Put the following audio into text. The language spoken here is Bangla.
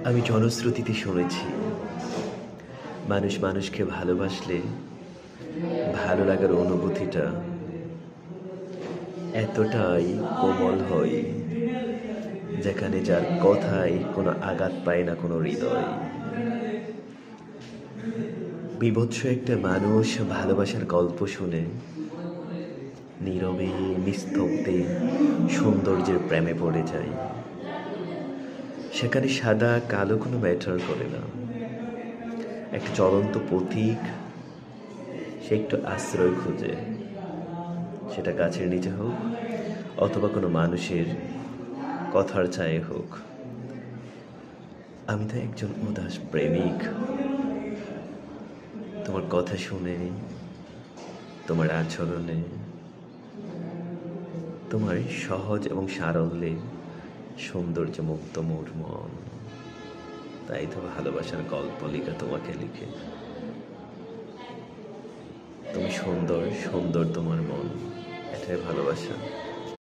আমি জনশ্রুতিতে শুনেছি মানুষ মানুষকে ভালোবাসলে ভালো লাগার অনুভূতিটা এতটাই কোমল হয় যেখানে যার কথায় কোনো আঘাত পায় না কোনো হৃদয়। বীভৎস একটা মানুষ ভালোবাসার গল্প শুনে নীরবে নিস্তব্ধে সৌন্দর্যের প্রেমে পড়ে যায়। সেখানে সাদা কালো কোনো ম্যাটার করে না, একটা চলন্ত পথিক সে একটু আশ্রয় খুঁজে, সেটা গাছের নিচে হোক অথবা কোনো মানুষের কথার ছায়ে হোক। আমি তো একজন উদাস প্রেমিক, তোমার কথা শুনে, তোমার আচরণে, তোমার সহজ এবং সারল্যে সৌন্দর্য মুক্ত মোর মন। তাই তো ভালোবাসার গল্প লিখা তোমাকে লিখে। তুমি সুন্দর, সুন্দর তোমার মন, এটাই ভালোবাসা।